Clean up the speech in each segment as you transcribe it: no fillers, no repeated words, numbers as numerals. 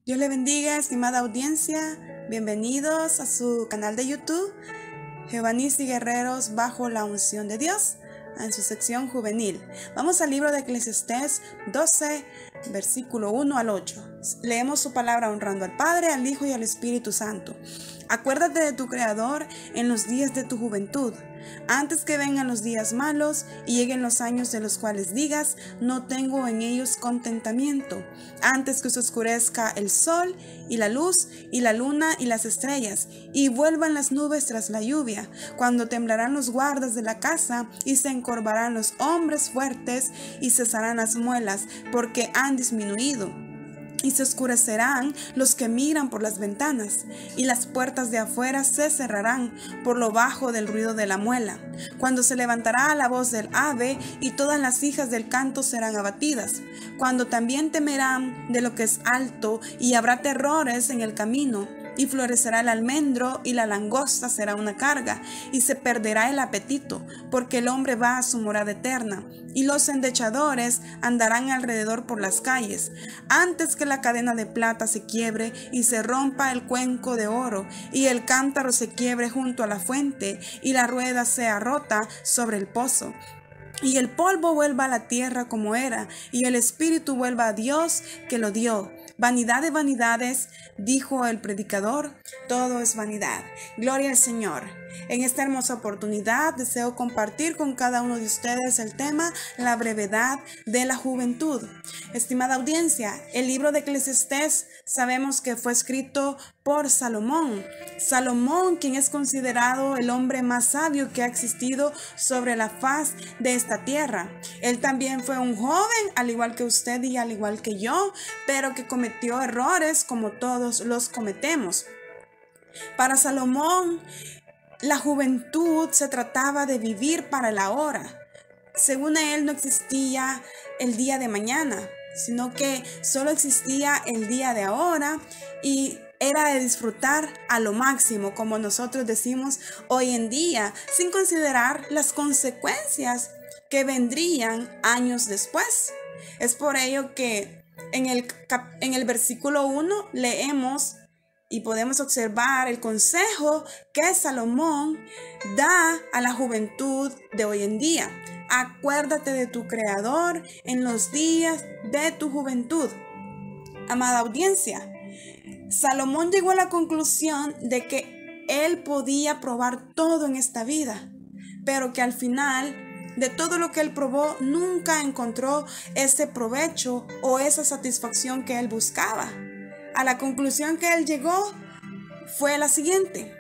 Dios le bendiga, estimada audiencia. Bienvenidos a su canal de YouTube, Jevanis y Guerreros bajo la unción de Dios, en su sección juvenil. Vamos al libro de Eclesiastés 12, versículo 1 al 8. Leemos su palabra honrando al Padre, al Hijo y al Espíritu Santo. Acuérdate de tu Creador en los días de tu juventud, antes que vengan los días malos y lleguen los años de los cuales digas, no tengo en ellos contentamiento, antes que se oscurezca el sol y la luz y la luna y las estrellas, y vuelvan las nubes tras la lluvia, cuando temblarán los guardas de la casa y se encorvarán los hombres fuertes y cesarán las muelas, porque han disminuido. Y se oscurecerán los que miran por las ventanas, y las puertas de afuera se cerrarán por lo bajo del ruido de la muela, cuando se levantará la voz del ave, y todas las hijas del canto serán abatidas, cuando también temerán de lo que es alto, y habrá terrores en el camino, y florecerá el almendro, y la langosta será una carga, y se perderá el apetito, porque el hombre va a su morada eterna, y los endechadores andarán alrededor por las calles, antes que la cadena de plata se quiebre, y se rompa el cuenco de oro, y el cántaro se quiebre junto a la fuente, y la rueda sea rota sobre el pozo. Y el polvo vuelva a la tierra como era, y el espíritu vuelva a Dios que lo dio. Vanidad de vanidades, dijo el predicador, todo es vanidad. Gloria al Señor. En esta hermosa oportunidad deseo compartir con cada uno de ustedes el tema, la brevedad de la juventud. Estimada audiencia, el libro de Eclesiastés sabemos que fue escrito por Salomón. Salomón, quien es considerado el hombre más sabio que ha existido sobre la faz de esta tierra. Él también fue un joven, al igual que usted y al igual que yo, pero que cometió errores como todos los cometemos. Para Salomón, la juventud se trataba de vivir para el ahora. Según él, no existía el día de mañana, sino que solo existía el día de ahora y era de disfrutar a lo máximo, como nosotros decimos hoy en día, sin considerar las consecuencias que vendrían años después. Es por ello que en el versículo 1 leemos y podemos observar el consejo que Salomón da a la juventud de hoy en día. Acuérdate de tu Creador en los días de tu juventud. Amada audiencia, Salomón llegó a la conclusión de que él podía probar todo en esta vida, pero que al final de todo lo que él probó nunca encontró ese provecho o esa satisfacción que él buscaba. A la conclusión que él llegó fue la siguiente: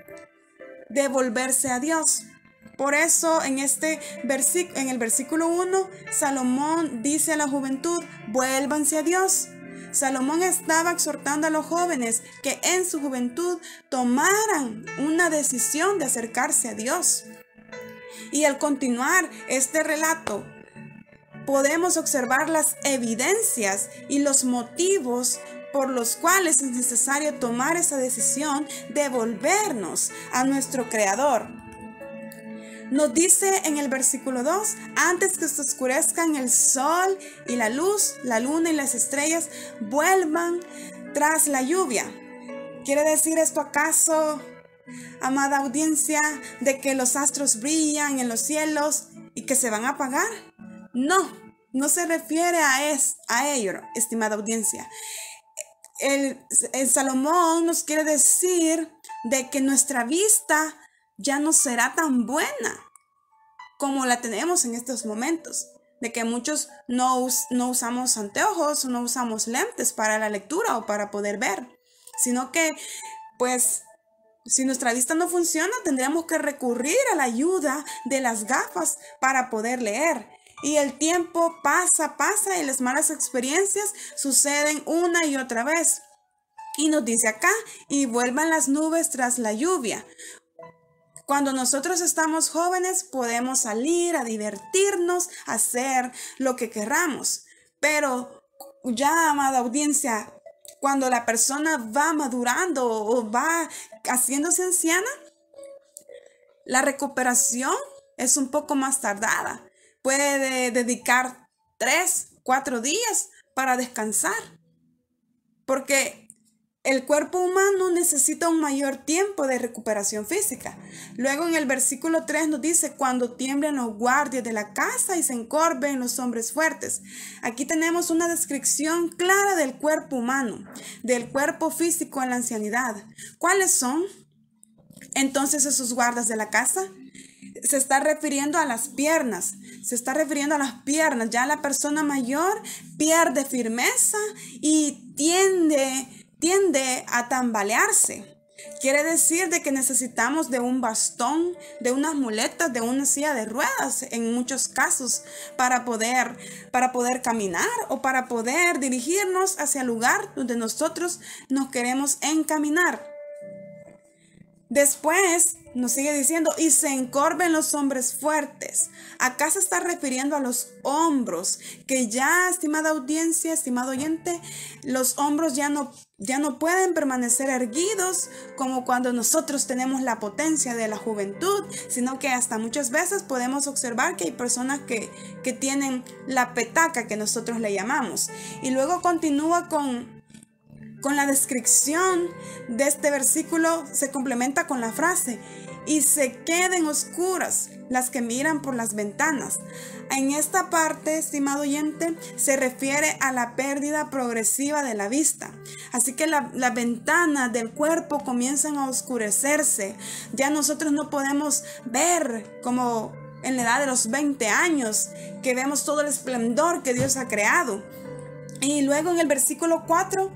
devolverse a Dios. Por eso en el versículo 1, Salomón dice a la juventud, vuélvanse a Dios. Salomón estaba exhortando a los jóvenes que en su juventud tomaran una decisión de acercarse a Dios. Y al continuar este relato, podemos observar las evidencias y los motivos por los cuales es necesario tomar esa decisión de volvernos a nuestro Creador. Nos dice en el versículo 2, antes que se oscurezcan el sol y la luz, la luna y las estrellas vuelvan tras la lluvia. ¿Quiere decir esto acaso, amada audiencia, de que los astros brillan en los cielos y que se van a apagar? No, no se refiere a ello, estimada audiencia. El Salomón nos quiere decir de que nuestra vista ya no será tan buena como la tenemos en estos momentos, de que muchos no usamos anteojos o no usamos lentes para la lectura o para poder ver, sino que pues si nuestra vista no funciona tendríamos que recurrir a la ayuda de las gafas para poder leer. Y el tiempo pasa y las malas experiencias suceden una y otra vez. Y nos dice acá, y vuelvan las nubes tras la lluvia. Cuando nosotros estamos jóvenes podemos salir a divertirnos, a hacer lo que queramos. Pero ya, amada audiencia, cuando la persona va madurando o va haciéndose anciana, la recuperación es un poco más tardada. Puede dedicar 3, 4 días para descansar. Porque el cuerpo humano necesita un mayor tiempo de recuperación física. Luego en el versículo 3 nos dice, cuando tiemblen los guardias de la casa y se encorven los hombres fuertes. Aquí tenemos una descripción clara del cuerpo humano, del cuerpo físico en la ancianidad. ¿Cuáles son entonces esos guardas de la casa? Se está refiriendo a las piernas, ya la persona mayor pierde firmeza y tiende a tambalearse. Quiere decir de que necesitamos de un bastón, de unas muletas, de una silla de ruedas en muchos casos para poder caminar o para poder dirigirnos hacia el lugar donde nosotros nos queremos encaminar. Después nos sigue diciendo, y se encorven los hombres fuertes. Acá se está refiriendo a los hombros, que ya, estimada audiencia, estimado oyente, los hombros ya no pueden permanecer erguidos como cuando nosotros tenemos la potencia de la juventud, sino que hasta muchas veces podemos observar que hay personas que tienen la petaca que nosotros le llamamos. Y luego continúa con la descripción de este versículo, se complementa con la frase, y se queden oscuras las que miran por las ventanas. En esta parte, estimado oyente, se refiere a la pérdida progresiva de la vista. Así que las ventanas del cuerpo comienzan a oscurecerse. Ya nosotros no podemos ver como en la edad de los 20 años, que vemos todo el esplendor que Dios ha creado. Y luego en el versículo 4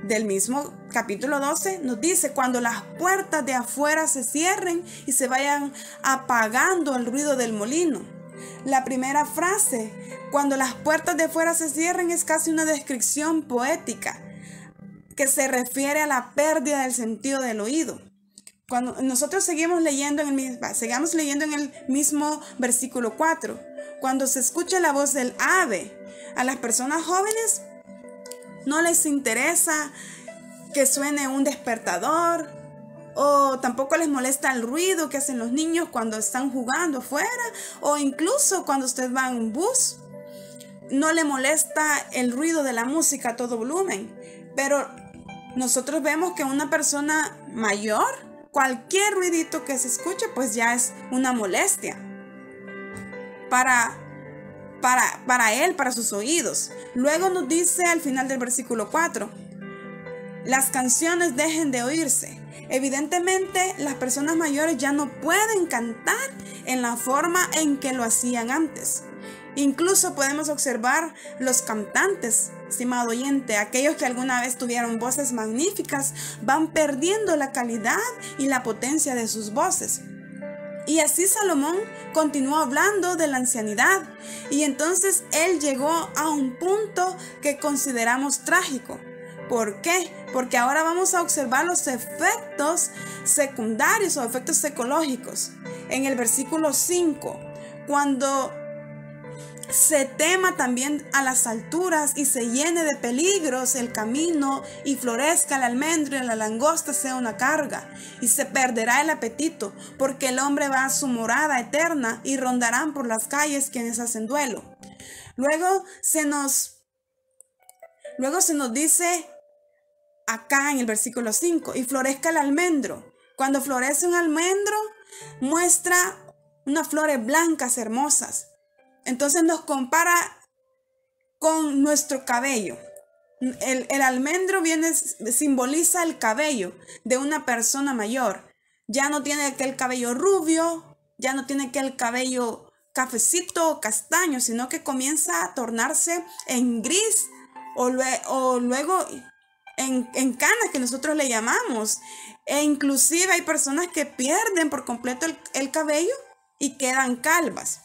del mismo capítulo 12 nos dice, cuando las puertas de afuera se cierren y se vayan apagando el ruido del molino. La primera frase, cuando las puertas de afuera se cierren, es casi una descripción poética que se refiere a la pérdida del sentido del oído. Cuando nosotros seguimos leyendo en el mismo versículo 4, cuando se escucha la voz del ave, a las personas jóvenes no les interesa que suene un despertador, o tampoco les molesta el ruido que hacen los niños cuando están jugando afuera, o incluso cuando usted va en un bus. No le molesta el ruido de la música a todo volumen. Pero nosotros vemos que una persona mayor, cualquier ruidito que se escuche, pues ya es una molestia para él, para sus oídos. Luego nos dice al final del versículo 4, las canciones dejen de oírse. Evidentemente, las personas mayores ya no pueden cantar en la forma en que lo hacían antes. Incluso podemos observar los cantantes, estimado oyente, aquellos que alguna vez tuvieron voces magníficas, van perdiendo la calidad y la potencia de sus voces. Y así Salomón continuó hablando de la ancianidad, y entonces él llegó a un punto que consideramos trágico. ¿Por qué? Porque ahora vamos a observar los efectos secundarios o efectos psicológicos. En el versículo 5, cuando se tema también a las alturas y se llene de peligros el camino y florezca el almendro y la langosta sea una carga, y se perderá el apetito, porque el hombre va a su morada eterna y rondarán por las calles quienes hacen duelo. Luego se nos dice acá en el versículo 5, y florezca el almendro. Cuando florece un almendro, muestra unas flores blancas hermosas. Entonces nos compara con nuestro cabello. El almendro simboliza el cabello de una persona mayor. Ya no tiene aquel cabello rubio, ya no tiene aquel cabello cafecito o castaño, sino que comienza a tornarse en gris o luego en canas, que nosotros le llamamos. E inclusive hay personas que pierden por completo el cabello y quedan calvas.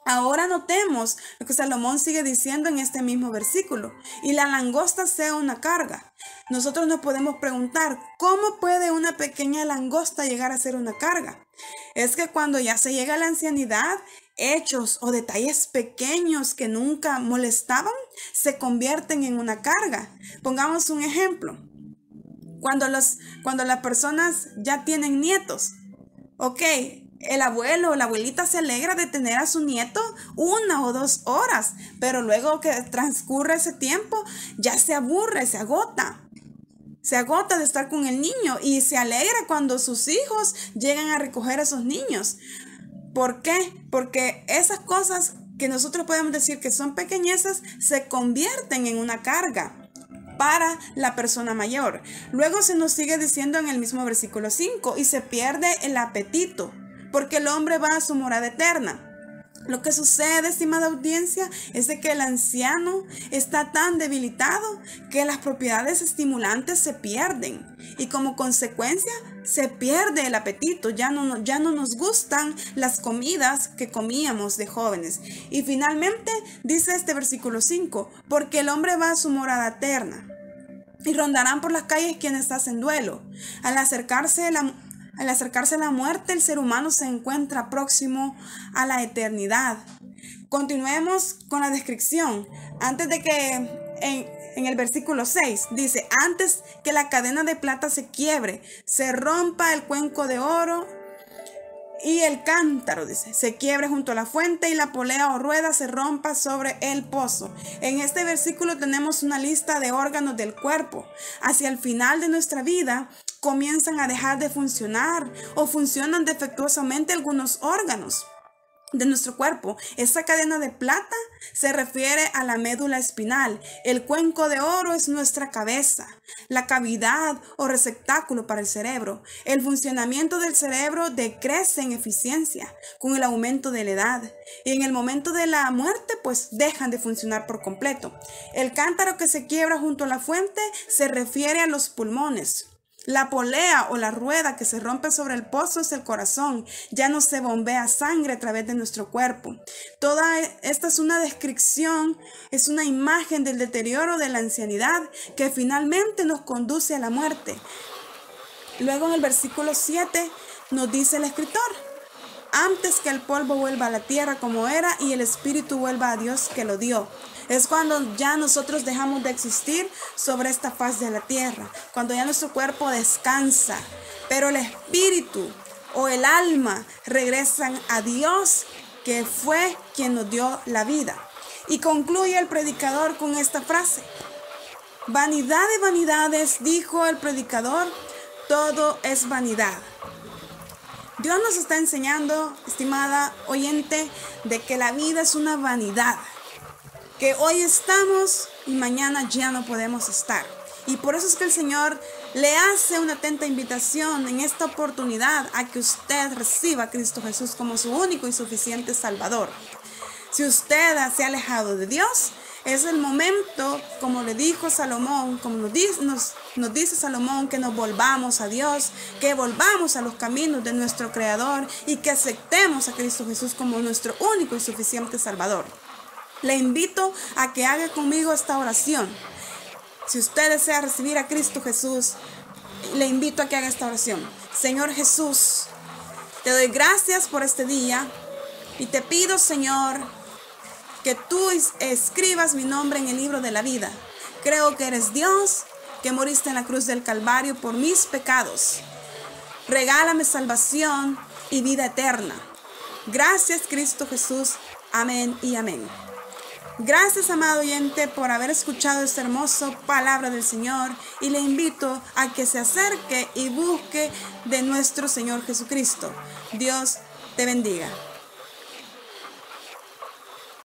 Ahora notemos lo que Salomón sigue diciendo en este mismo versículo. Y la langosta sea una carga. Nosotros nos podemos preguntar, ¿cómo puede una pequeña langosta llegar a ser una carga? Es que cuando ya se llega a la ancianidad, hechos o detalles pequeños que nunca molestaban se convierten en una carga. Pongamos un ejemplo. Cuando las personas ya tienen nietos, ok, el abuelo o la abuelita se alegra de tener a su nieto 1 o 2 horas, pero luego que transcurre ese tiempo ya se aburre, se agota. se agota de estar con el niño y se alegra cuando sus hijos llegan a recoger a esos niños. ¿Por qué? Porque esas cosas que nosotros podemos decir que son pequeñeces se convierten en una carga para la persona mayor. Luego se nos sigue diciendo en el mismo versículo 5, y se pierde el apetito, porque el hombre va a su morada eterna. Lo que sucede, estimada audiencia, es de que el anciano está tan debilitado que las propiedades estimulantes se pierden y como consecuencia se pierde el apetito. Ya no nos gustan las comidas que comíamos de jóvenes. Y finalmente dice este versículo 5, porque el hombre va a su morada eterna y rondarán por las calles quienes hacen duelo. Al acercarse la muerte, el ser humano se encuentra próximo a la eternidad. Continuemos con la descripción. Antes de que en el versículo 6 dice, antes que la cadena de plata se quiebre, se rompa el cuenco de oro y el cántaro, dice, se quiebre junto a la fuente y la polea o rueda se rompa sobre el pozo. En este versículo tenemos una lista de órganos del cuerpo. Hacia el final de nuestra vida comienzan a dejar de funcionar o funcionan defectuosamente algunos órganos de nuestro cuerpo. Esa cadena de plata se refiere a la médula espinal. El cuenco de oro es nuestra cabeza, la cavidad o receptáculo para el cerebro. El funcionamiento del cerebro decrece en eficiencia con el aumento de la edad y en el momento de la muerte pues dejan de funcionar por completo. El cántaro que se quiebra junto a la fuente se refiere a los pulmones. La polea o la rueda que se rompe sobre el pozo es el corazón. Ya no se bombea sangre a través de nuestro cuerpo. Toda esta es una descripción, es una imagen del deterioro de la ancianidad que finalmente nos conduce a la muerte. Luego en el versículo 7 nos dice el escritor, antes que el polvo vuelva a la tierra como era y el espíritu vuelva a Dios que lo dio. Es cuando ya nosotros dejamos de existir sobre esta faz de la tierra, cuando ya nuestro cuerpo descansa, pero el espíritu o el alma regresan a Dios, que fue quien nos dio la vida. Y concluye el predicador con esta frase: vanidad de vanidades, dijo el predicador, todo es vanidad. Dios nos está enseñando, estimada oyente, de que la vida es una vanidad. Que hoy estamos y mañana ya no podemos estar. Y por eso es que el Señor le hace una atenta invitación en esta oportunidad a que usted reciba a Cristo Jesús como su único y suficiente Salvador. Si usted se ha alejado de Dios, es el momento, como le dijo Salomón, como nos dice Salomón, que nos volvamos a Dios, que volvamos a los caminos de nuestro Creador y que aceptemos a Cristo Jesús como nuestro único y suficiente Salvador. Le invito a que haga conmigo esta oración. Si usted desea recibir a Cristo Jesús, le invito a que haga esta oración. Señor Jesús, te doy gracias por este día y te pido, Señor, que tú escribas mi nombre en el libro de la vida. Creo que eres Dios, que moriste en la cruz del Calvario por mis pecados. Regálame salvación y vida eterna. Gracias, Cristo Jesús. Amén y amén. Gracias, amado oyente, por haber escuchado esta hermosa palabra del Señor, y le invito a que se acerque y busque de nuestro Señor Jesucristo. Dios te bendiga.